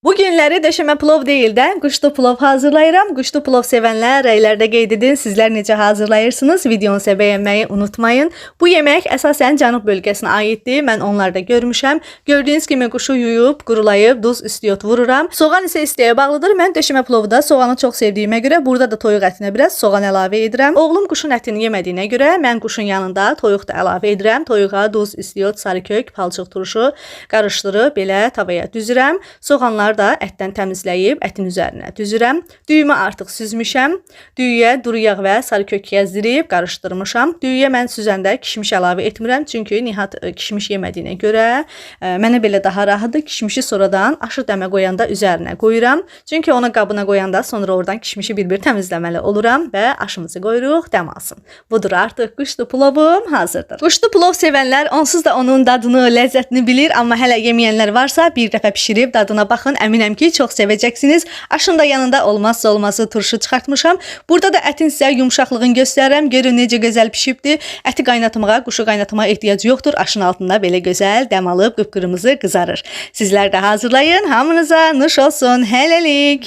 Bu günləri döşəmə plov deyil də, quşlu plov hazırlayıram. Quşlu plov sevənlər rəylərdə qeyd edin. Sizlər necə hazırlayırsınız? Videonu isə bəyənməyi unutmayın. Bu yemək əsasən cənub bölgəsinə aiddir. Mən onlarda görmüşəm. Gördüyünüz kimi quşu yuyub, qurulayıb, duz, istiyot vururam. Soğan isə isteğə bağlıdır. Mən döşəmə plovda soğanı çox sevdiyimə görə burada da toyuq ətinə biraz soğan əlavə edirəm. Oğlum quşun ətini yemədiyinə görə mən quşun yanında toyuq da əlavə edirəm. Toyuğa duz, istiyot, sarı kök, palçıq turşu qarışdırıb belə tavaya düzürəm. Soğanlar da ətdən təmizləyib ətin üzərinə düzürəm. Düyümü artıq süzmüşəm. Düyüyə duru yağ və sarı kök gəzdirib qarışdırmışam. Düyüyə mən süzəndə kişmiş əlavə etmirəm, çünki Nihat kişmiş yemədiyinə görə mənə belə daha rahatdır. Kişmişi sonradan aşı dəmə qoyanda üzərinə qoyuram. Çünki ona qabına qoyanda sonra oradan kişmişi bir-bir təmizləməli oluram və aşımızı qoyuruq, dəm alsın. Budur, artıq quşlu plovum hazırdır. Quşlu plov sevənlər onsuz da onun dadını, ləzzətini bilir, amma hələ yeməyənlər varsa bir dəfə bişirib dadına baxın. Əminəm ki, çox sevəcəksiniz. Aşın da yanında olmazsa olmazı turşu çıxartmışam. Burada da ətin sizə yumşaqlığını göstərirəm. Görün necə gözəl pişibdir. Əti qaynatmağa, quşu qaynatmağa ehtiyac yoxdur. Aşın altında belə gözəl dəm alıb qıpqırmızı qızarır. Sizlər də hazırlayın. Hamınıza nuş olsun. Hələlik.